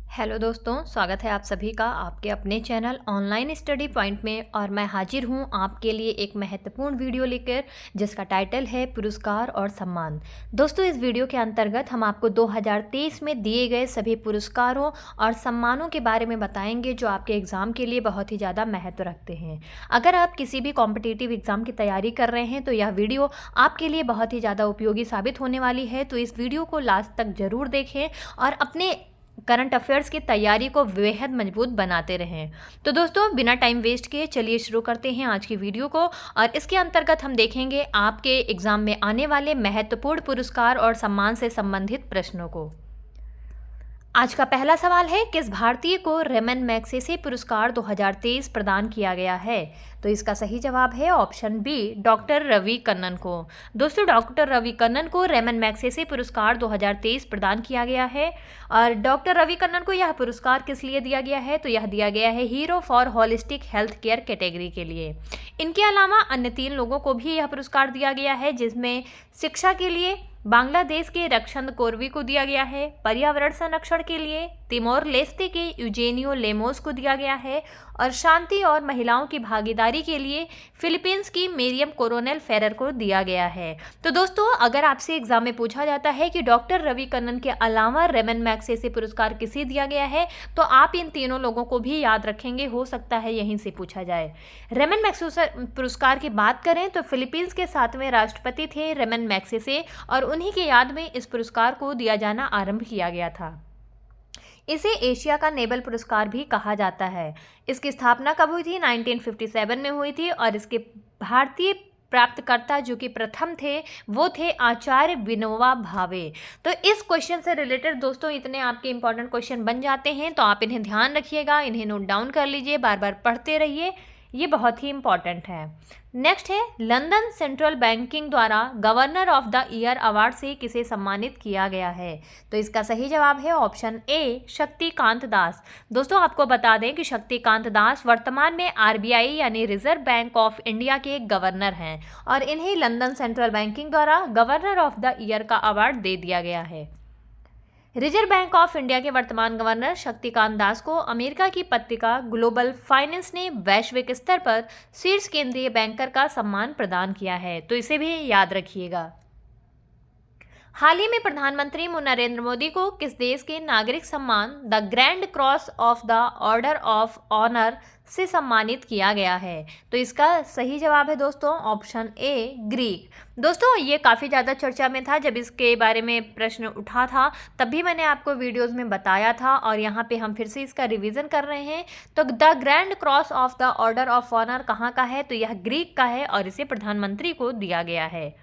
Hello दोस्तों, स्वागत है आप सभी का आपके अपने चैनल ऑनलाइन स्टडी पॉइंट में। और मैं हाजिर हूं आपके लिए एक महत्वपूर्ण वीडियो लेकर, जिसका टाइटल है पुरस्कार और सम्मान। दोस्तों, इस वीडियो के अंतर्गत हम आपको 2023 में दिए गए सभी पुरस्कारों और सम्मानों के बारे में बताएंगे जो आपके एग्ज़ाम के लिए बहुत ही ज़्यादा महत्व रखते हैं। अगर आप किसी भी कॉम्पिटिटिव एग्ज़ाम की तैयारी कर रहे हैं तो यह वीडियो आपके लिए बहुत ही ज़्यादा उपयोगी साबित होने वाली है। तो इस वीडियो को लास्ट तक ज़रूर देखें और अपने करंट अफेयर्स की तैयारी को बेहद मजबूत बनाते रहें। तो दोस्तों, बिना टाइम वेस्ट किए चलिए शुरू करते हैं आज की वीडियो को। और इसके अंतर्गत हम देखेंगे आपके एग्जाम में आने वाले महत्वपूर्ण पुरस्कार और सम्मान से संबंधित प्रश्नों को। आज का पहला सवाल है, किस भारतीय को रेमन मैग्सेसे पुरस्कार 2023 प्रदान किया गया है? तो इसका सही जवाब है option B, doctor Ravi Kannan को। दोस्तों, डॉक्टर रवि कन्नन को रेमन मैग्सेसे पुरस्कार 2023 प्रदान किया गया है। और डॉक्टर रवि कन्नन को यह पुरस्कार किस लिए दिया गया है? तो यह दिया गया है hero for holistic health care category के लिए। इनके अलावा अन्य 3 लोगों को भी यह पुरस्कार दिया गया है, जिसमें शिक्षा के लिए बांग्लादेश के रक्षण कोरवी को दिया गया है, पर्यावरण संरक्षण के लिए तिमोर लेस्ते के यूजेनियो लेमोस को दिया गया है, और शांति और महिलाओं की भागीदारी के लिए फिलीपींस की मेरियम कोरोनेल फेरर को दिया गया है। तो दोस्तों, अगर आपसे एग्जाम में पूछा जाता है कि डॉक्टर रवि कन्नन के अलावा रेमन मैग्सेसे पुरस्कार किसे दिया गया है, तो आप इन तीनों लोगों को भी याद रखेंगे, हो सकता है यहीं से पूछा जाए। रेमन मैग्सेसे पुरस्कार की बात करें तो फिलीपींस के 7वें राष्ट्रपति थे रेमन मैग्सेसे, और उन्हीं की याद में इस पुरस्कार को दिया जाना आरंभ किया गया था। इसे एशिया का नोबेल पुरस्कार भी कहा जाता है। इसकी स्थापना कब हुई थी? 1957 में हुई थी। और इसके भारतीय प्राप्तकर्ता जो कि प्रथम थे वो थे आचार्य विनोबा भावे। तो इस क्वेश्चन से रिलेटेड दोस्तों इतने आपके इंपॉर्टेंट क्वेश्चन बन जाते हैं, तो आप इन्हें ध्यान रखिएगा, इन्हें नोट डाउन कर लीजिए, बार बार पढ़ते रहिए, ये बहुत ही इंपॉर्टेंट है। नेक्स्ट है, लंदन सेंट्रल बैंकिंग द्वारा governor of the year award से किसे सम्मानित किया गया है? तो इसका सही जवाब है ऑप्शन ए, शक्तिकांत दास। दोस्तों, आपको बता दें कि शक्तिकांत दास वर्तमान में आरबीआई यानी रिजर्व बैंक ऑफ इंडिया के गवर्नर हैं, और इन्हें लंदन सेंट्रल बैंकिंग द्वारा गवर्नर ऑफ द ईयर का अवार्ड दे दिया गया है। रिजर्व बैंक ऑफ इंडिया के वर्तमान गवर्नर शक्तिकांत दास को अमेरिका की पत्रिका ग्लोबल फाइनेंस ने वैश्विक स्तर पर शीर्ष केंद्रीय बैंकर का सम्मान प्रदान किया है, तो इसे भी याद रखिएगा। हाल ही में प्रधानमंत्री नरेंद्र मोदी को किस देश के नागरिक सम्मान the grand cross of the order of honour से सम्मानित किया गया है? तो इसका सही जवाब है दोस्तों ऑप्शन ए, ग्रीक। दोस्तों, ये काफ़ी ज़्यादा चर्चा में था जब इसके बारे में प्रश्न उठा था, तब भी मैंने आपको वीडियोस में बताया था, और यहाँ पे हम फिर से इसका रिवीजन कर रहे हैं। तो the grand cross of the order of honour कहाँ का है? तो यह ग्रीक का है, और इसे प्रधानमंत्री को दिया गया है।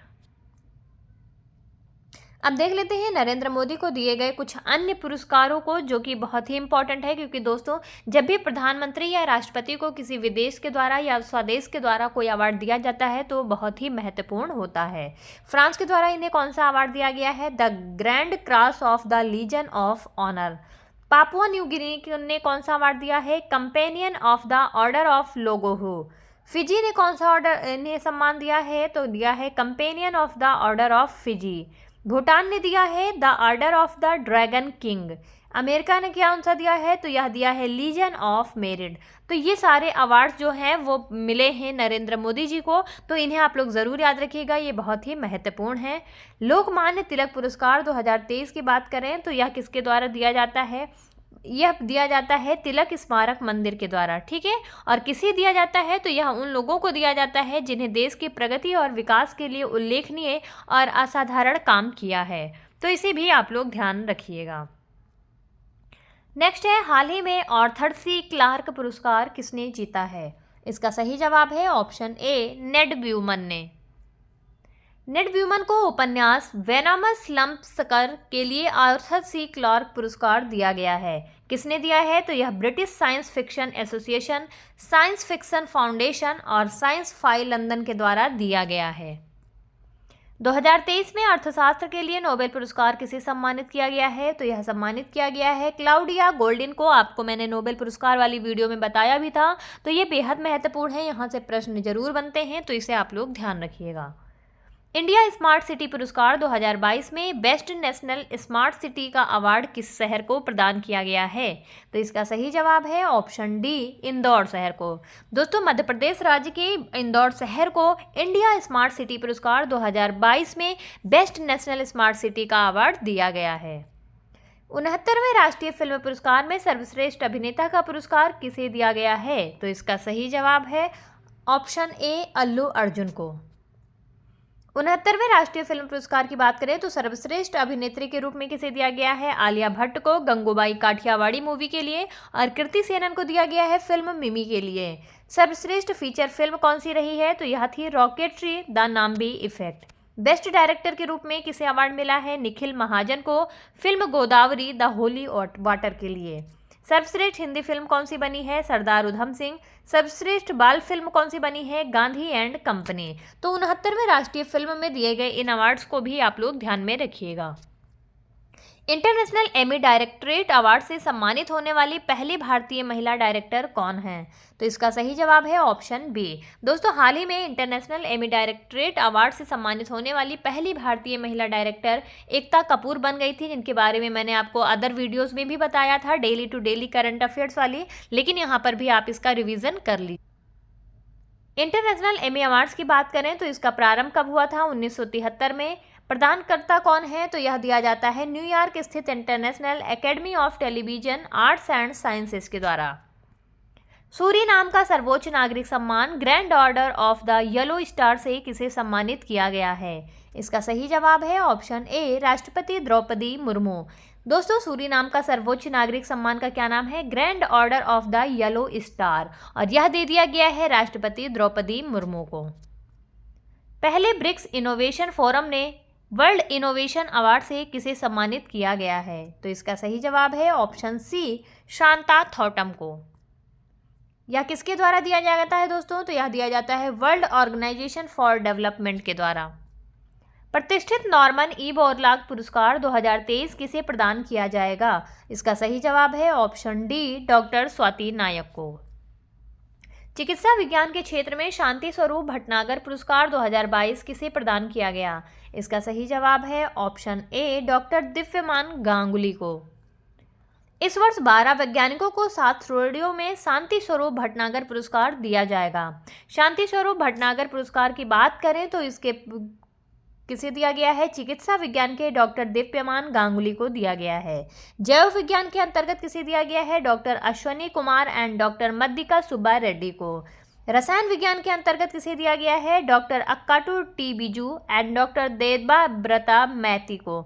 अब देख लेते हैं नरेंद्र मोदी को दिए गए कुछ अन्य पुरस्कारों को, जो कि बहुत ही इंपॉर्टेंट है, क्योंकि दोस्तों जब भी प्रधानमंत्री या राष्ट्रपति को किसी विदेश के द्वारा या स्वदेश के द्वारा कोई अवार्ड दिया जाता है तो बहुत ही महत्वपूर्ण होता है। फ्रांस के द्वारा इन्हें कौन सा अवार्ड दिया गया है? The grand cross of the legion of honour. Papua New Guinea ने कौन सा अवार्ड दिया है? Companion of the order of Logohu. Fiji ने कौन सा ऑर्डर इन्हें सम्मान दिया है? तो दिया है companion of the order of Fiji. Bhutan ने दिया है the order of the dragon king. America ने क्या सा दिया है? तो यह दिया है लीजन ऑफ मेरिट। तो ये सारे अवार्ड्स जो हैं वो मिले हैं नरेंद्र मोदी जी को, तो इन्हें आप लोग ज़रूर याद रखिएगा, ये बहुत ही महत्वपूर्ण है। लोकमान्य तिलक पुरस्कार 2023 की बात करें तो यह किसके द्वारा दिया जाता है? यह दिया जाता है तिलक स्मारक मंदिर के द्वारा, ठीक है। और किसे दिया जाता है? तो यह उन लोगों को दिया जाता है जिन्हें देश की प्रगति और विकास के लिए उल्लेखनीय और असाधारण काम किया है, तो इसे भी आप लोग ध्यान रखिएगा। नेक्स्ट है, हाल ही में आर्थर सी क्लार्क पुरस्कार किसने जीता है? इसका सही जवाब है ऑप्शन ए, नेड ब्यूमन ने। नेड ब्यूमन को उपन्यास वेनमस लम्पस्कर के लिए आर्थर सी क्लार्क पुरस्कार दिया गया है। किसने दिया है? तो यह British science fiction association, science fiction foundation और साइंस फाइल लंदन के द्वारा दिया गया है। 2023 में अर्थशास्त्र के लिए नोबेल पुरस्कार किसे सम्मानित किया गया है? तो यह सम्मानित किया गया है क्लाउडिया गोल्डिन को। आपको मैंने नोबेल पुरस्कार वाली वीडियो में बताया भी था, तो ये बेहद महत्वपूर्ण है, यहाँ से प्रश्न जरूर बनते हैं, तो इसे आप लोग ध्यान रखिएगा। इंडिया स्मार्ट सिटी पुरस्कार 2022 में बेस्ट नेशनल स्मार्ट सिटी का अवार्ड किस शहर को प्रदान किया गया है? तो इसका सही जवाब है ऑप्शन डी, इंदौर शहर को। दोस्तों, मध्य प्रदेश राज्य के इंदौर शहर को इंडिया स्मार्ट सिटी पुरस्कार 2022 में बेस्ट नेशनल स्मार्ट सिटी का अवार्ड दिया गया है। 69वें राष्ट्रीय फिल्म पुरस्कार में सर्वश्रेष्ठ अभिनेता का पुरस्कार किसे दिया गया है? तो इसका सही जवाब है ऑप्शन ए, अल्लू अर्जुन को। 69वें राष्ट्रीय फिल्म पुरस्कार की बात करें तो सर्वश्रेष्ठ अभिनेत्री के रूप में किसे दिया गया है? आलिया भट्ट को गंगूबाई काठियावाड़ी मूवी के लिए और कृति सेनन को दिया गया है फिल्म मिमी के लिए। सर्वश्रेष्ठ फीचर फिल्म कौन सी रही है? तो यह थी rocketry the Nambi effect. Best director के रूप में किसे अवार्ड मिला है? निखिल महाजन को film Godavari the holy water के लिए। सर्वश्रेष्ठ हिंदी फिल्म कौन सी बनी है? सरदार उधम सिंह। सर्वश्रेष्ठ बाल फिल्म कौन सी बनी है? Gandhi and company. तो 69वें राष्ट्रीय फिल्म में दिए गए इन अवार्ड्स को भी आप लोग ध्यान में रखिएगा। इंटरनेशनल एमी डायरेक्टरेट अवार्ड से सम्मानित होने वाली पहली भारतीय महिला डायरेक्टर कौन है? तो इसका सही जवाब है ऑप्शन बी। दोस्तों, हाल ही में इंटरनेशनल एमी डायरेक्टरेट अवार्ड से सम्मानित होने वाली पहली भारतीय महिला डायरेक्टर एकता कपूर बन गई थी, जिनके बारे में मैंने आपको अदर वीडियोस में भी बताया था, daily to daily current affairs वाली, लेकिन यहाँ पर भी आप इसका रिविजन कर लीजिए। इंटरनेशनल एमी अवार्ड्स की बात करें तो इसका प्रारंभ कब हुआ था? 1973 में। प्रदानकर्ता कौन है? तो यह दिया जाता है न्यूयॉर्क स्थित international academy of television arts and sciences के द्वारा। सूरीनाम का सर्वोच्च नागरिक सम्मान grand order of the yellow star से किसे सम्मानित किया गया है? इसका सही जवाब है ऑप्शन ए, राष्ट्रपति द्रौपदी मुर्मू। दोस्तों, सूरीनाम का सर्वोच्च नागरिक सम्मान का क्या नाम है? Grand order of the yellow star, और यह दे दिया गया है राष्ट्रपति द्रौपदी मुर्मू को। पहले ब्रिक्स इनोवेशन फोरम ने वर्ल्ड इनोवेशन अवार्ड से किसे सम्मानित किया गया है? तो इसका सही जवाब है ऑप्शन सी, शांता थॉटम को। यह किसके द्वारा दिया जाता है दोस्तों? तो यह दिया जाता है वर्ल्ड ऑर्गेनाइजेशन फॉर डेवलपमेंट के द्वारा। प्रतिष्ठित नॉर्मन ई बोरलॉग पुरस्कार 2023 किसे प्रदान किया जाएगा? इसका सही जवाब है ऑप्शन डी, डॉक्टर स्वाति नायक को। चिकित्सा विज्ञान के क्षेत्र में शांति स्वरूप भटनागर पुरस्कार 2022 किसे प्रदान किया गया? इसका सही जवाब है ऑप्शन ए, डॉक्टर दिव्यमान गांगुली को। इस वर्ष 12 वैज्ञानिकों को 7 श्रेणियों में शांति स्वरूप भटनागर पुरस्कार दिया जाएगा। शांति स्वरूप भटनागर पुरस्कार की बात करें तो इसके किसे दिया गया है? चिकित्सा विज्ञान के डॉक्टर दिव्यमान गांगुली को दिया गया है। जैव विज्ञान के अंतर्गत किसे दिया गया है? Doctor Ashwani Kumar and doctor Maddika Subba Reddy को। रसायन विज्ञान के अंतर्गत किसे दिया गया है? Doctor Akkattu T Biju and doctor Debabrata Maiti को।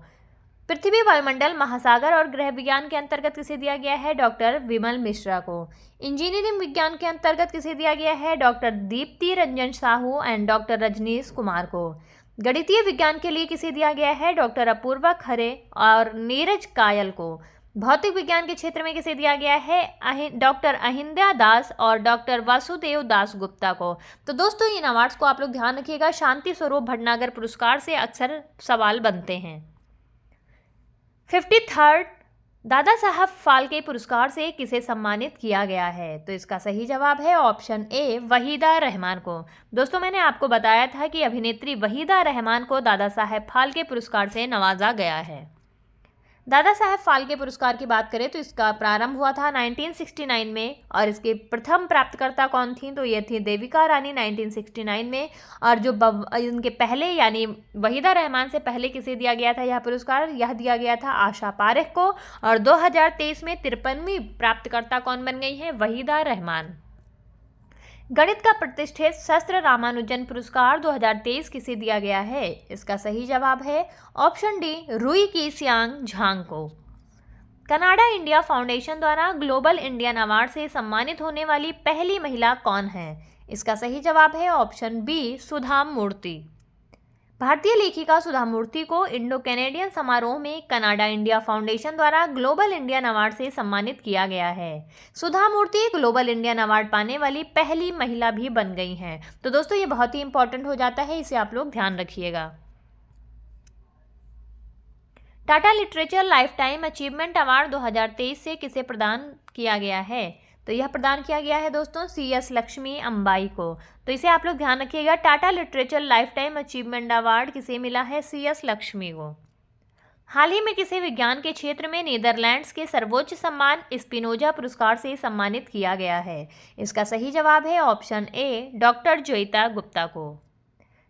पृथ्वी, वायुमंडल, महासागर और ग्रह विज्ञान के अंतर्गत किसे दिया गया है? डॉक्टर विमल मिश्रा को। इंजीनियरिंग विज्ञान के अंतर्गत किसे दिया गया है? Doctor Deepti Ranjan Sahu and doctor Rajnish Kumar को। गणितीय विज्ञान के लिए किसे दिया गया है? डॉक्टर अपूर्वा खरे और नीरज कायल को। भौतिक विज्ञान के क्षेत्र में किसे दिया गया है? डॉक्टर अहिंद्या दास और डॉक्टर वासुदेव दास गुप्ता को। तो दोस्तों, इन अवार्ड्स को आप लोग ध्यान रखिएगा, शांति स्वरूप भटनागर पुरस्कार से अक्सर सवाल बनते हैं। 53rd दादा साहब फाल्के पुरस्कार से किसे सम्मानित किया गया है? तो इसका सही जवाब है ऑप्शन ए, वहीदा रहमान को। दोस्तों, मैंने आपको बताया था कि अभिनेत्री वहीदा रहमान को दादा साहब फाल्के पुरस्कार से नवाजा गया है। दादा साहब फाल्के पुरस्कार की बात करें तो इसका प्रारंभ हुआ था 1969 में, और इसके प्रथम प्राप्तकर्ता कौन थी? तो ये थी देविका रानी 1969 में। और जो इनके पहले यानी वहीदा रहमान से पहले किसे दिया गया था यह पुरस्कार? यह दिया गया था आशा पारेख को। और 2023 में 53वीं प्राप्तकर्ता कौन बन गई है? वहीदा रहमान। गणित का प्रतिष्ठित शस्त्र रामानुजन पुरस्कार 2023 किसे दिया गया है? इसका सही जवाब है ऑप्शन डी, रुई की सियांग झांग को। कनाडा इंडिया फाउंडेशन द्वारा ग्लोबल इंडियन अवार्ड से सम्मानित होने वाली पहली महिला कौन है? इसका सही जवाब है ऑप्शन बी, सुधा मूर्ति। भारतीय लेखिका सुधा मूर्ति को इंडो कैनेडियन समारोह में कनाडा इंडिया फाउंडेशन द्वारा ग्लोबल इंडियन अवार्ड से सम्मानित किया गया है। सुधा मूर्ति ग्लोबल इंडियन अवार्ड पाने वाली पहली महिला भी बन गई हैं। तो दोस्तों, ये बहुत ही इंपॉर्टेंट हो जाता है, इसे आप लोग ध्यान रखिएगा। Tata literature life time achievement award 2023 से किसे प्रदान किया गया है? तो यह प्रदान किया गया है दोस्तों CS लक्ष्मी अम्बाई को। तो इसे आप लोग ध्यान रखिएगा। Tata literature life time achievement award किसे मिला है? CS लक्ष्मी को। हाल ही में किसे विज्ञान के क्षेत्र में नीदरलैंड्स के सर्वोच्च सम्मान स्पिनोजा पुरस्कार से सम्मानित किया गया है? इसका सही जवाब है option A doctor Joita Gupta को।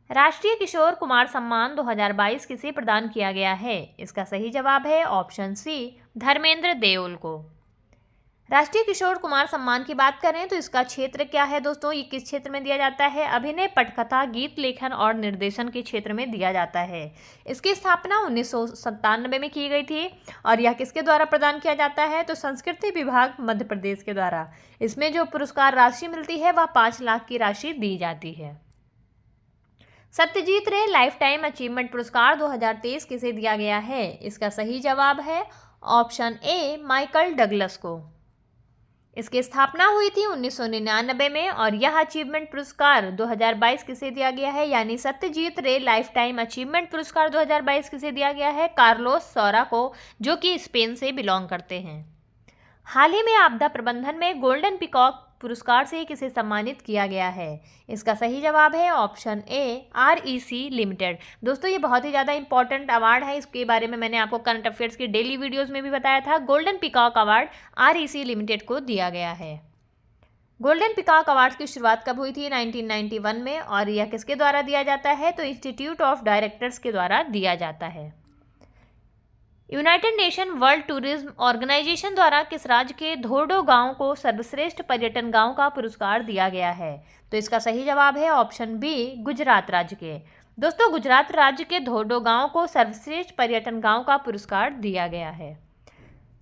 राष्ट्रीय किशोर कुमार सम्मान 2022 किसे प्रदान किया गया है? इसका सही जवाब है ऑप्शन सी धर्मेंद्र देओल को। राष्ट्रीय किशोर कुमार सम्मान की बात करें तो इसका क्षेत्र क्या है दोस्तों? ये किस क्षेत्र में दिया जाता है? अभिनय, पटकथा, गीत लेखन और निर्देशन के क्षेत्र में दिया जाता है। इसकी स्थापना 1997 में की गई थी और यह किसके द्वारा प्रदान किया जाता है? तो संस्कृति विभाग मध्य प्रदेश के द्वारा। इसमें जो पुरस्कार राशि मिलती है वह 5 लाख की राशि दी जाती है। सत्यजीत रे लाइफ टाइम अचीवमेंट पुरस्कार 2023 किसे दिया गया है? इसका सही जवाब है ऑप्शन ए माइकल डगलस को। इसकी स्थापना हुई थी 1999 में और यह अचीवमेंट पुरस्कार 2022 किसे दिया गया है? यानी सत्यजीत रे लाइफ टाइम अचीवमेंट पुरस्कार 2022 किसे दिया गया है? कार्लोस सौरा को, जो कि स्पेन से बिलोंग करते हैं। हाल ही में आपदा प्रबंधन में गोल्डन पीकॉक पुरस्कार से किसे सम्मानित किया गया है? इसका सही जवाब है ऑप्शन ए REC लिमिटेड। दोस्तों ये बहुत ही ज़्यादा इंपॉर्टेंट अवार्ड है। इसके बारे में मैंने आपको करंट अफेयर्स की डेली वीडियोस में भी बताया था। Golden peacock award REC limited को दिया गया है। गोल्डन पीकॉक अवार्ड की शुरुआत कब हुई थी? 1991 में और यह किसके द्वारा दिया जाता है? तो इंस्टीट्यूट ऑफ डायरेक्टर्स के द्वारा दिया जाता है। United Nation World Tourism Organization द्वारा किस राज्य के धोर्डो गांव को सर्वश्रेष्ठ पर्यटन गांव का पुरस्कार दिया गया है? तो इसका सही जवाब है ऑप्शन बी गुजरात राज्य के। दोस्तों गुजरात राज्य के धोर्डो गांव को सर्वश्रेष्ठ पर्यटन गांव का पुरस्कार दिया गया है।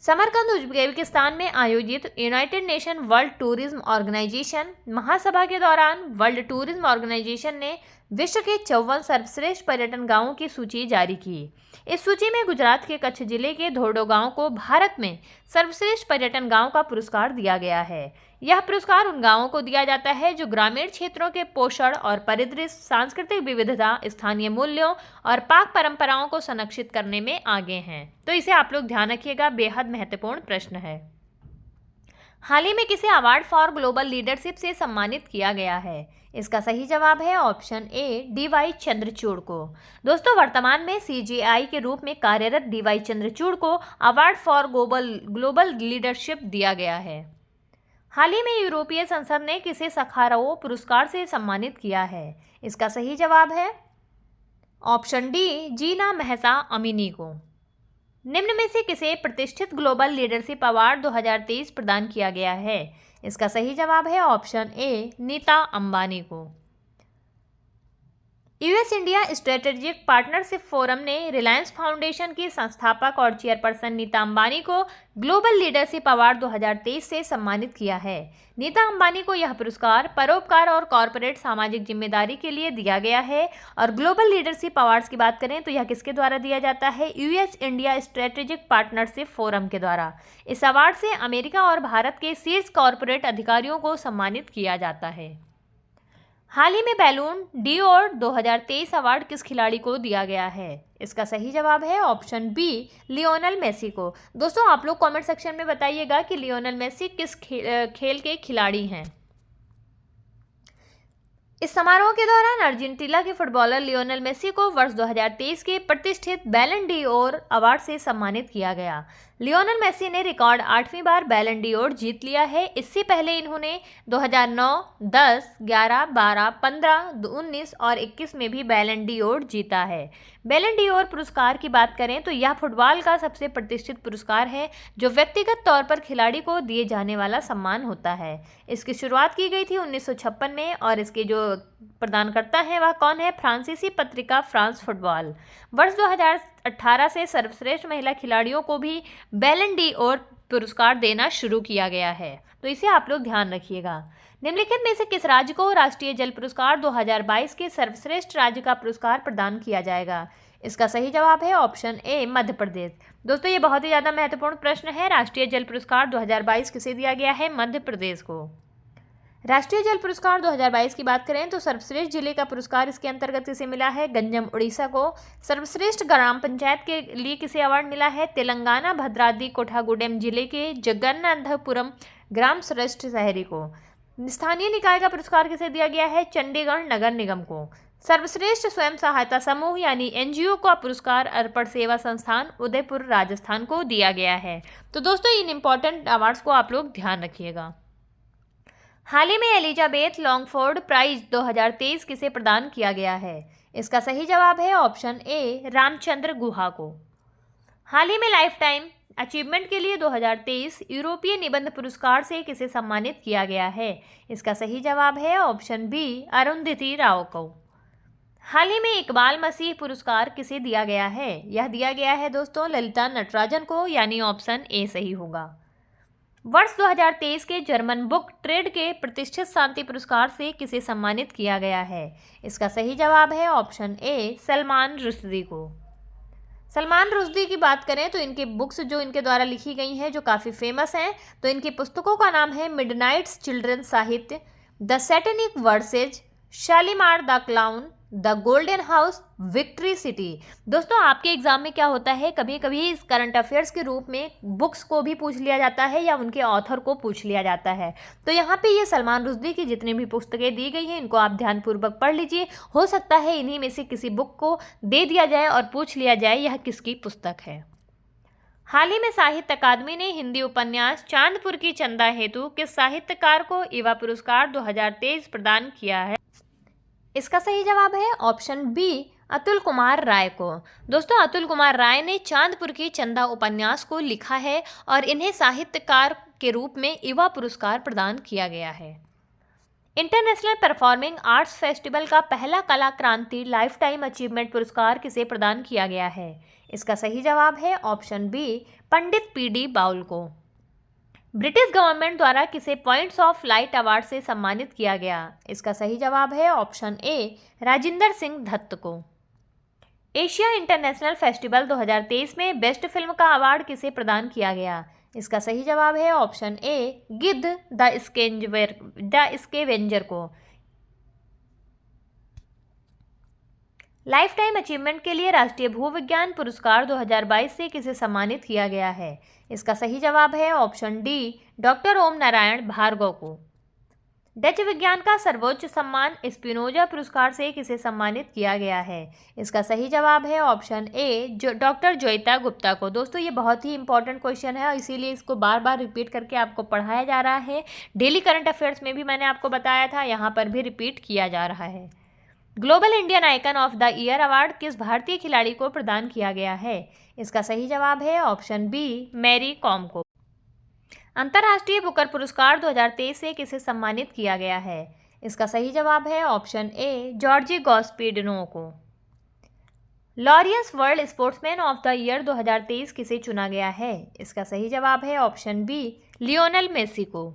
समरकंद उज्बेकिस्तान में आयोजित United Nation World Tourism Organisation महासभा के दौरान वर्ल्ड टूरिज्म ऑर्गेनाइजेशन ने विश्व के 54 सर्वश्रेष्ठ पर्यटन गांवों की सूची जारी की। इस सूची में गुजरात के कच्छ जिले के धोर्डो गांव को भारत में सर्वश्रेष्ठ पर्यटन गांव का पुरस्कार दिया गया है। यह पुरस्कार उन गांवों को दिया जाता है जो ग्रामीण क्षेत्रों के पोषण और परिदृश्य, सांस्कृतिक विविधता, स्थानीय मूल्यों और पाक परंपराओं को संरक्षित करने में आगे हैं। तो इसे आप लोग ध्यान रखिएगा, बेहद महत्वपूर्ण प्रश्न है। हाल ही में किसे अवार्ड फॉर ग्लोबल लीडरशिप से सम्मानित किया गया है? इसका सही जवाब है ऑप्शन ए DY चंद्रचूड़ को। दोस्तों वर्तमान में CGI के रूप में कार्यरत DY चंद्रचूड़ को अवार्ड फॉर ग्लोबल लीडरशिप दिया गया है। हाल ही में यूरोपीय संसद ने किसे सखारोव पुरस्कार से सम्मानित किया है? इसका सही जवाब है ऑप्शन डी जीना महसा अमीनी को। निम्न में से किसे प्रतिष्ठित ग्लोबल लीडरशिप अवार्ड 2023 प्रदान किया गया है? इसका सही जवाब है ऑप्शन ए नीता अंबानी को। US India strategic partnership forum ने रिलायंस फाउंडेशन की संस्थापक और चेयरपर्सन नीता अंबानी को ग्लोबल लीडरशिप अवार्ड 2023 से सम्मानित किया है। नीता अंबानी को यह पुरस्कार परोपकार और कॉरपोरेट सामाजिक जिम्मेदारी के लिए दिया गया है। और ग्लोबल लीडरशिप अवार्ड्स की बात करें तो यह किसके द्वारा दिया जाता है? US India strategic partnership forum के द्वारा। इस अवार्ड से अमेरिका और भारत के शीर्ष कॉरपोरेट अधिकारियों को सम्मानित किया जाता है। हाल ही में बैलून डी'ओर 2023 अवार्ड किस खिलाड़ी को दिया गया है? इसका सही जवाब है ऑप्शन बी लियोनेल मेसी को। दोस्तों आप लोग कमेंट सेक्शन में बताइएगा कि लियोनेल मेसी किस खेल के खिलाड़ी हैं। इस समारोह के दौरान अर्जेंटीना के फुटबॉलर लियोनेल मेसी को वर्ष 2023 के प्रतिष्ठित बैलन डी'ओर अवार्ड से सम्मानित किया गया। लियोनेल मेसी ने रिकॉर्ड 8वीं बार बैलन डी'ओर जीत लिया है। इससे पहले इन्होंने 2009, 10, 11, 12, 15, 19 और 21 में भी बैलन डी'ओर जीता है। बैलन डी'ओर पुरस्कार की बात करें तो यह फुटबॉल का सबसे प्रतिष्ठित पुरस्कार है जो व्यक्तिगत तौर पर खिलाड़ी को दिए जाने वाला सम्मान होता है। इसकी शुरुआत की गई थी 1956 में और इसके जो प्रदानकर्ता है वह कौन है? फ्रांसीसी पत्रिका फ्रांस फुटबॉल। वर्ष 2018 से सर्वश्रेष्ठ महिला खिलाड़ियों को भी बैलन डी'ओर पुरस्कार देना शुरू किया गया है। तो इसे आप लोग ध्यान रखिएगा। निम्नलिखित में से किस राज्य को राष्ट्रीय जल पुरस्कार 2022 के सर्वश्रेष्ठ राज्य का पुरस्कार प्रदान किया जाएगा? इसका सही जवाब है ऑप्शन ए मध्य प्रदेश। दोस्तों ये बहुत ही ज़्यादा महत्वपूर्ण प्रश्न है। राष्ट्रीय जल पुरस्कार 2022 किसे दिया गया है? मध्य प्रदेश को। राष्ट्रीय जल पुरस्कार 2022 की बात करें तो सर्वश्रेष्ठ जिले का पुरस्कार इसके अंतर्गत किसे मिला है? गंजम उड़ीसा को। सर्वश्रेष्ठ ग्राम पंचायत के लिए किसे अवार्ड मिला है? तेलंगाना भद्राद्री कोठागुडेम जिले के जगन्नाथपुरम ग्राम श्रेष्ठ शहरी को। स्थानीय निकाय का पुरस्कार किसे दिया गया है? चंडीगढ़ नगर निगम को। सर्वश्रेष्ठ स्वयं सहायता समूह यानी एनजीओ का पुरस्कार अर्पण सेवा संस्थान उदयपुर राजस्थान को दिया गया है। तो दोस्तों इन इंपॉर्टेंट अवार्ड्स को आप लोग ध्यान रखिएगा। हाल ही में एलिजाबेथ लॉन्गफोर्ड प्राइज 2023 किसे प्रदान किया गया है? इसका सही जवाब है ऑप्शन ए रामचंद्र गुहा को। हाल ही में लाइफ टाइम अचीवमेंट के लिए 2023 यूरोपीय निबंध पुरस्कार से किसे सम्मानित किया गया है? इसका सही जवाब है ऑप्शन बी अरुंधति राव को। हाल ही में इकबाल मसीह पुरस्कार किसे दिया गया है? यह दिया गया है दोस्तों ललिता नटराजन को, यानी ऑप्शन ए सही होगा। वर्ष 2023 के जर्मन बुक ट्रेड के प्रतिष्ठित शांति पुरस्कार से किसे सम्मानित किया गया है? इसका सही जवाब है ऑप्शन ए सलमान रुश्दी को। सलमान रुश्दी की बात करें तो इनकी बुक्स जो इनके द्वारा लिखी गई हैं जो काफ़ी फेमस हैं, तो इनकी पुस्तकों का नाम है मिडनाइट्स चिल्ड्रन साहित्य, the satanic versus, Shalimar the clown, the golden house, victory city. दोस्तों आपके एग्जाम में क्या होता है, कभी कभी इस करंट अफेयर्स के रूप में बुक्स को भी पूछ लिया जाता है या उनके ऑथर को पूछ लिया जाता है। तो यहाँ पे ये सलमान रुश्दी की जितनी भी पुस्तकें दी गई हैं इनको आप ध्यानपूर्वक पढ़ लीजिए। हो सकता है इन्हीं में से किसी बुक को दे दिया जाए और पूछ लिया जाए यह किसकी पुस्तक है। हाल ही में साहित्य अकादमी ने हिंदी उपन्यास चांदपुर की चंदा हेतु किस साहित्यकार को युवा पुरस्कार 2023 प्रदान किया है? इसका सही जवाब है ऑप्शन बी अतुल कुमार राय को। दोस्तों अतुल कुमार राय ने चांदपुर की चंदा उपन्यास को लिखा है और इन्हें साहित्यकार के रूप में युवा पुरस्कार प्रदान किया गया है। इंटरनेशनल परफॉर्मिंग आर्ट्स फेस्टिवल का पहला कला क्रांति लाइफ टाइम अचीवमेंट पुरस्कार किसे प्रदान किया गया है? इसका सही जवाब है ऑप्शन बी पंडित पीडी बाउल को। ब्रिटिश गवर्नमेंट द्वारा किसे पॉइंट्स ऑफ लाइट अवार्ड से सम्मानित किया गया? इसका सही जवाब है ऑप्शन ए राजिंदर सिंह दत्त को। एशिया इंटरनेशनल फेस्टिवल 2023 में बेस्ट फिल्म का अवार्ड किसे प्रदान किया गया? इसका सही जवाब है ऑप्शन ए गिद्ध द स्केवेंजर को। लाइफ टाइम अचीवमेंट के लिए राष्ट्रीय भूविज्ञान पुरस्कार 2022 से किसे सम्मानित किया गया है? इसका सही जवाब है ऑप्शन डी डॉक्टर ओम नारायण भार्गव को। डच विज्ञान का सर्वोच्च सम्मान स्पिनोजा पुरस्कार से किसे सम्मानित किया गया है? इसका सही जवाब है option A doctor Joita Gupta को। दोस्तों ये बहुत ही इंपॉर्टेंट क्वेश्चन है, इसीलिए इसको बार बार रिपीट करके आपको पढ़ाया जा रहा है। डेली करंट अफेयर्स में भी मैंने आपको बताया था, यहाँ पर भी रिपीट किया जा रहा है। Global Indian icon of the year award किस भारतीय खिलाड़ी को प्रदान किया गया है? इसका सही जवाब है ऑप्शन बी मैरी कॉम को। अंतर्राष्ट्रीय बुकर पुरस्कार 2023 से किसे सम्मानित किया गया है? इसका सही जवाब है ऑप्शन ए जॉर्जी गॉस्पिडनो को। Laureus world sportsman of the year 2023 किसे चुना गया है? इसका सही जवाब है ऑप्शन बी लियोनेल मेसी को।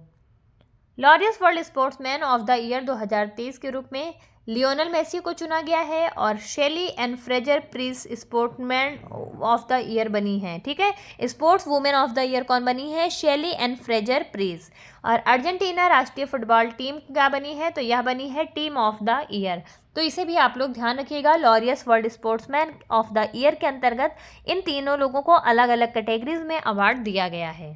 Laureus world sportsman of the year 2023 के रूप में लियोनेल मेसी को चुना गया है और Shelly Ann Fraser Pryce sportsman of the year बनी है। ठीक है, sports women of the year कौन बनी है? Shelly Ann Fraser Pryce. और अर्जेंटीना राष्ट्रीय फुटबॉल टीम क्या बनी है? तो यह बनी है टीम ऑफ द ईयर। तो इसे भी आप लोग ध्यान रखिएगा। Laureus world sportsman of the year के अंतर्गत इन तीनों लोगों को अलग अलग कैटेगरीज में अवार्ड दिया गया है।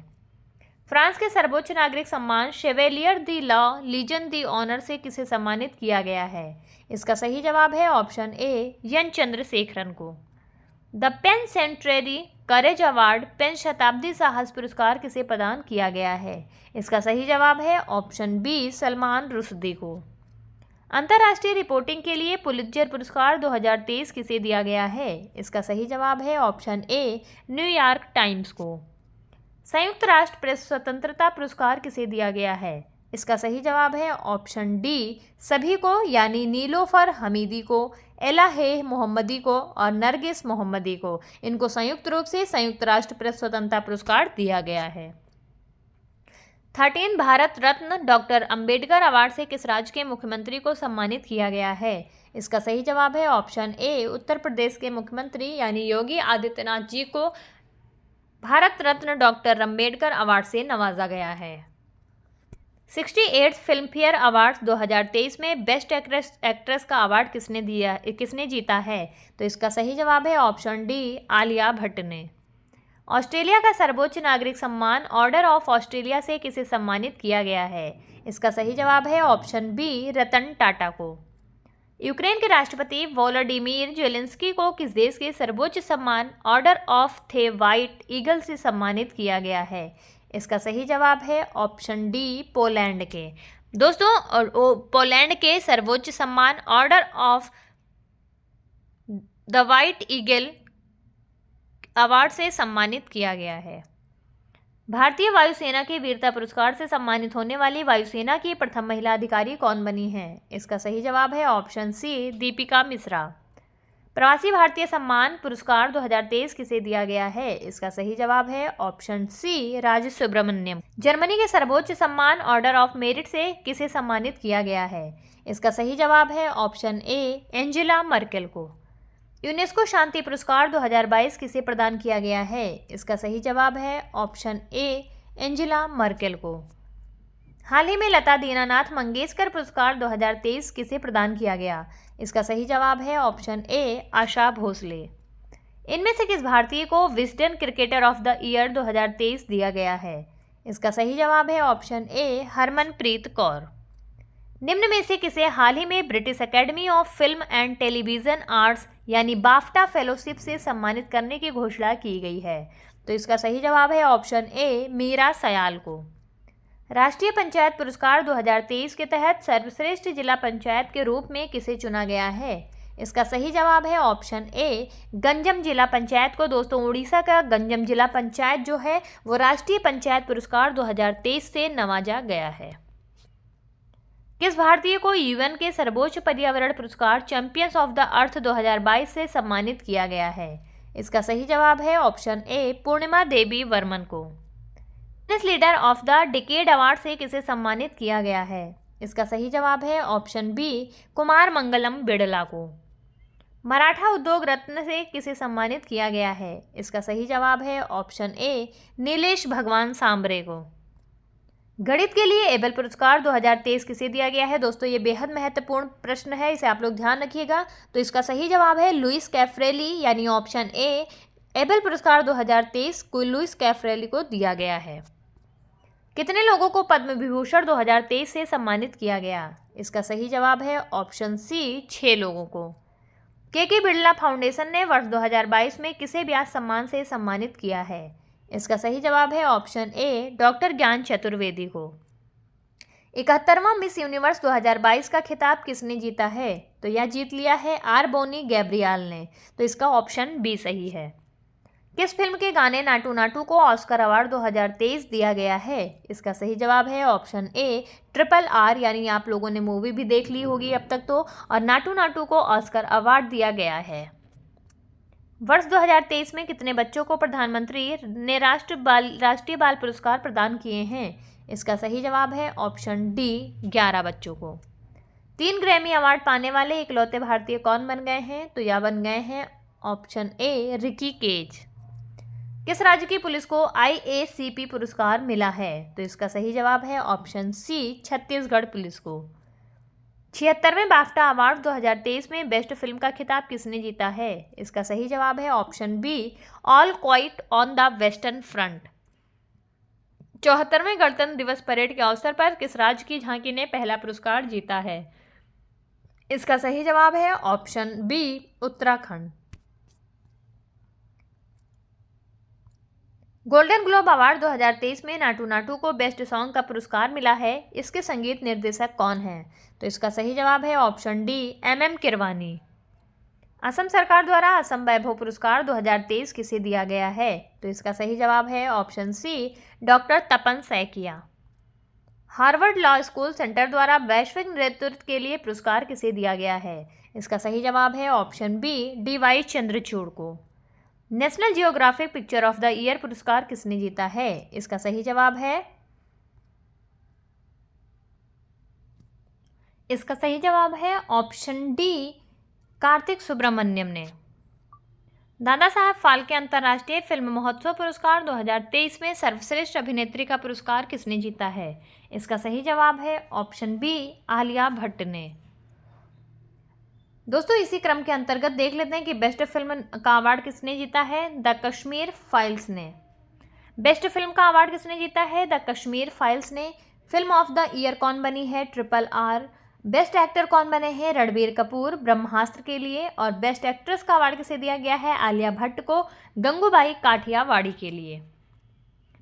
फ्रांस के सर्वोच्च नागरिक सम्मान Chevalier de la Legion de honneur से किसे सम्मानित किया गया है? इसका सही जवाब है ऑप्शन ए यन चंद्रशेखरन को। The PEN Century Courage Award PEN शताब्दी साहस पुरस्कार किसे प्रदान किया गया है? इसका सही जवाब है ऑप्शन बी सलमान रुश्दी को। अंतर्राष्ट्रीय रिपोर्टिंग के लिए पुलित्जर पुरस्कार 2023 किसे दिया गया है? इसका सही जवाब है ऑप्शन ए न्यूयॉर्क टाइम्स को। संयुक्त राष्ट्र प्रेस स्वतंत्रता पुरस्कार किसे दिया गया है? इसका सही जवाब है ऑप्शन डी सभी को, यानी नीलोफर हमीदी को, एलाहे मोहम्मदी को और नरगिस मोहम्मदी को। इनको संयुक्त रूप से संयुक्त राष्ट्र प्रेस स्वतंत्रता पुरस्कार दिया गया है। 13 भारत रत्न डॉक्टर अंबेडकर अवार्ड से किस राज्य के मुख्यमंत्री को सम्मानित किया गया है? इसका सही जवाब है ऑप्शन ए उत्तर प्रदेश के मुख्यमंत्री यानी योगी आदित्यनाथ जी को भारत रत्न डॉक्टर अंबेडकर अवार्ड से नवाजा गया है। 68 फिल्म फेयर अवार्ड्स 2023 में बेस्ट एक्ट्रेस का अवार्ड किसने जीता है? तो इसका सही जवाब है ऑप्शन डी आलिया भट्ट ने। ऑस्ट्रेलिया का सर्वोच्च नागरिक सम्मान ऑर्डर ऑफ ऑस्ट्रेलिया से किसे सम्मानित किया गया है? इसका सही जवाब है ऑप्शन बी, रतन टाटा को। यूक्रेन के राष्ट्रपति वोलोडिमीर जेलेंस्की को किस देश के सर्वोच्च सम्मान order of the white eagle से सम्मानित किया गया है? इसका सही जवाब है ऑप्शन डी, पोलैंड के। दोस्तों, पोलैंड के सर्वोच्च सम्मान order of the white eagle award से सम्मानित किया गया है। भारतीय वायुसेना के वीरता पुरस्कार से सम्मानित होने वाली वायुसेना की प्रथम महिला अधिकारी कौन बनी है? इसका सही जवाब है ऑप्शन सी, दीपिका मिश्रा। प्रवासी भारतीय सम्मान पुरस्कार 2023 किसे दिया गया है? इसका सही जवाब है ऑप्शन सी, राज सुब्रमण्यम। जर्मनी के सर्वोच्च सम्मान ऑर्डर ऑफ मेरिट से किसे सम्मानित किया गया है? इसका सही जवाब है ऑप्शन ए, एंजेला मर्केल को। यूनेस्को शांति पुरस्कार 2022 किसे प्रदान किया गया है? इसका सही जवाब है ऑप्शन ए, एंजेला मर्केल को। हाल ही में लता दीनानाथ मंगेशकर पुरस्कार 2023 किसे प्रदान किया गया? इसका सही जवाब है ऑप्शन ए, आशा भोसले। इनमें से किस भारतीय को Wisden cricketer of the year 2023 दिया गया है? इसका सही जवाब है ऑप्शन ए, हरमनप्रीत कौर। निम्न में से किसे हाल ही में British academy of film and television arts यानी बाफ्टा फेलोशिप से सम्मानित करने की घोषणा की गई है? तो इसका सही जवाब है ऑप्शन ए, मीरा सयाल को। राष्ट्रीय पंचायत पुरस्कार 2023 के तहत सर्वश्रेष्ठ जिला पंचायत के रूप में किसे चुना गया है? इसका सही जवाब है ऑप्शन ए, गंजम जिला पंचायत को। दोस्तों, उड़ीसा का गंजम जिला पंचायत जो है वो राष्ट्रीय पंचायत पुरस्कार 2023 से नवाजा गया है। किस भारतीय को यूएन के सर्वोच्च पर्यावरण पुरस्कार चैंपियंस ऑफ द अर्थ 2022 से सम्मानित किया गया है? इसका सही जवाब है ऑप्शन ए, पूर्णिमा देवी वर्मन को। Business leader of the decade award से किसे सम्मानित किया गया है? इसका सही जवाब है ऑप्शन बी, कुमार मंगलम बिड़ला को। मराठा उद्योग रत्न से किसे सम्मानित किया गया है? इसका सही जवाब है ऑप्शन ए, नीलेश भगवान सांबरे को। गणित के लिए एबल पुरस्कार 2023 किसे दिया गया है? दोस्तों, ये बेहद महत्वपूर्ण प्रश्न है, इसे आप लोग ध्यान रखिएगा। तो इसका सही जवाब है लुइस कैफ्रेली यानी ऑप्शन ए, एबल पुरस्कार 2023 को लुइस कैफ्रेली को दिया गया है। कितने लोगों को पद्म विभूषण 2023 से सम्मानित किया गया? इसका सही जवाब है ऑप्शन सी, 6 लोगों को। के बिड़ला फाउंडेशन ने वर्ष 2022 में किसे व्यास सम्मान से सम्मानित किया है? इसका सही जवाब है ऑप्शन ए, डॉक्टर ज्ञान चतुर्वेदी को। 71वां मिस यूनिवर्स 2022 का खिताब किसने जीता है? तो यह जीत लिया है आर बोनी गैब्रियल ने। तो इसका ऑप्शन बी सही है। किस फिल्म के गाने नाटू नाटू को ऑस्कर अवार्ड 2023 दिया गया है? इसका सही जवाब है ऑप्शन ए, RRR यानी आप लोगों ने मूवी भी देख ली होगी अब तक तो, और नाटू नाटू को ऑस्कर अवार्ड दिया गया है। वर्ष 2023 में कितने बच्चों को प्रधानमंत्री ने राष्ट्रीय बाल पुरस्कार प्रदान किए हैं? इसका सही जवाब है ऑप्शन डी, 11 बच्चों को। 3 ग्रैमी अवार्ड पाने वाले इकलौते भारतीय कौन बन गए हैं? तो यह बन गए हैं ऑप्शन ए, रिकी केज। किस राज्य की पुलिस को IACP पुरस्कार मिला है? तो इसका सही जवाब है ऑप्शन सी, छत्तीसगढ़ पुलिस को। 76वें बाफ्टा अवार्ड 2023 में बेस्ट फिल्म का खिताब किसने जीता है? इसका सही जवाब है option B, all quiet on the western front. 74वें गणतंत्र दिवस परेड के अवसर पर किस राज्य की झांकी ने पहला पुरस्कार जीता है? इसका सही जवाब है option B, Uttarakhand. Golden Globe Award 2023 में नाटू नाटू को बेस्ट सॉन्ग का पुरस्कार मिला है। इसके संगीत निर्देशक कौन हैं? तो इसका सही जवाब है option D, MM Keeravani. Assam सरकार द्वारा असम वैभव पुरस्कार 2023 किसे दिया गया है? तो इसका सही जवाब है option C, doctor Tapan Saikia. Harvard law school centre द्वारा वैश्विक नेतृत्व के लिए पुरस्कार किसे दिया गया है? इसका सही जवाब है ऑप्शन बी, DY चंद्रचूड़ को। National geographic picture of the year पुरस्कार किसने जीता है? इसका सही जवाब है ऑप्शन डी, कार्तिक सुब्रमण्यम ने। दादा साहब फाल्के अंतर्राष्ट्रीय फिल्म महोत्सव पुरस्कार 2023 में सर्वश्रेष्ठ अभिनेत्री का पुरस्कार किसने जीता है? इसका सही जवाब है ऑप्शन बी, आलिया भट्ट ने। दोस्तों इसी क्रम के अंतर्गत देख लेते हैं कि बेस्ट फिल्म का अवार्ड किसने जीता है। द कश्मीर फाइल्स ने। बेस्ट फिल्म का अवार्ड किसने जीता है। द कश्मीर फाइल्स ने। फिल्म ऑफ द ईयर कौन बनी है। RRR। बेस्ट एक्टर कौन बने हैं। रणबीर कपूर ब्रह्मास्त्र के लिए। और बेस्ट एक्ट्रेस का अवार्ड किसे दिया गया है। आलिया भट्ट को गंगूबाई काठियावाड़ी के लिए।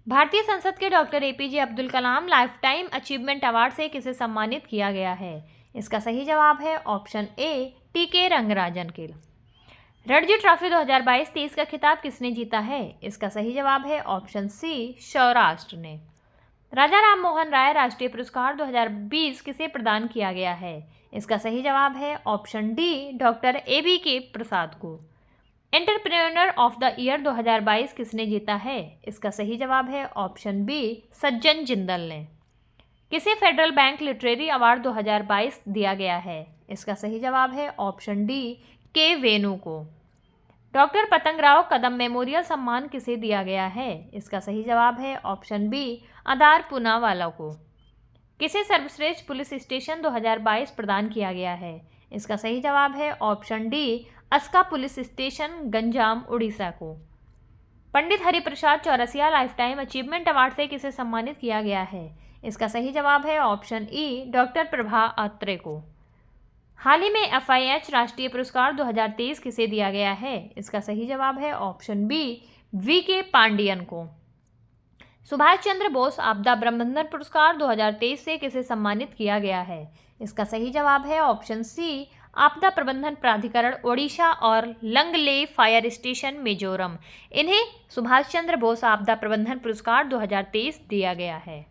भारतीय संसद के doctor APJ Abdul Kalam life time achievement award से किसे सम्मानित किया गया है। इसका सही जवाब है ऑप्शन ए TK रंगराजन के। रणजी ट्रॉफी 2022-23 का खिताब किसने जीता है। इसका सही जवाब है ऑप्शन सी सौराष्ट्र ने। राजा राम मोहन राय राष्ट्रीय पुरस्कार 2020 किसे प्रदान किया गया है। इसका सही जवाब है ऑप्शन डी डॉक्टर ABK प्रसाद को। एंटरप्रेन्योर ऑफ द ईयर 2022 किसने जीता है। इसका सही जवाब है ऑप्शन बी सज्जन जिंदल ने। किसे फेडरल बैंक लिटरेरी अवार्ड 2022 दिया गया है। इसका सही जवाब है ऑप्शन डी के वेणु को। डॉक्टर पतंगराव कदम मेमोरियल सम्मान किसे दिया गया है। इसका सही जवाब है ऑप्शन बी आधार पूनावाला को। किसे सर्वश्रेष्ठ पुलिस स्टेशन 2022 प्रदान किया गया है। इसका सही जवाब है option D Aska police station Ganjam Orissa को। Pandit Hariprasad Chaurasia lifetime achievement award से किसे सम्मानित किया गया है। इसका सही जवाब है option E doctor Prabha Atre को। हाल ही में FIH राष्ट्रीय पुरस्कार 2023 किसे दिया गया है। इसका सही जवाब है ऑप्शन बी VK पांडियन को। सुभाष चंद्र बोस आपदा प्रबंधन पुरस्कार 2023 से किसे सम्मानित किया गया है। इसका सही जवाब है ऑप्शन सी आपदा प्रबंधन प्राधिकरण ओडिशा और लंगलेई फायर स्टेशन मिजोरम। इन्हें सुभाष चंद्र बोस आपदा प्रबंधन पुरस्कार 2023 दिया गया है।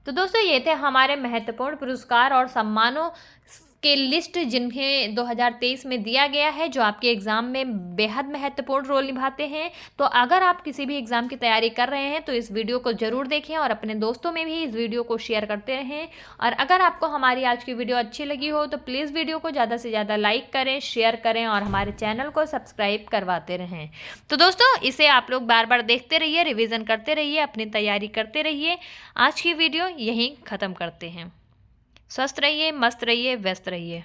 तो दोस्तों ये थे हमारे महत्वपूर्ण पुरस्कार और सम्मानों के लिस्ट जिन्हें 2023 में दिया गया है, जो आपके एग्ज़ाम में बेहद महत्वपूर्ण रोल निभाते हैं। तो अगर आप किसी भी एग्ज़ाम की तैयारी कर रहे हैं तो इस वीडियो को ज़रूर देखें और अपने दोस्तों में भी इस वीडियो को शेयर करते रहें। और अगर आपको हमारी आज की वीडियो अच्छी लगी हो तो प्लीज़ वीडियो को ज़्यादा से ज़्यादा लाइक करें, शेयर करें और हमारे चैनल को सब्सक्राइब करवाते रहें। तो दोस्तों इसे आप लोग बार बार देखते रहिए, रिविज़न करते रहिए, अपनी तैयारी करते रहिए। आज की वीडियो यहीं ख़त्म करते हैं। स्वस्थ रहिए, मस्त रहिए, व्यस्त रहिए।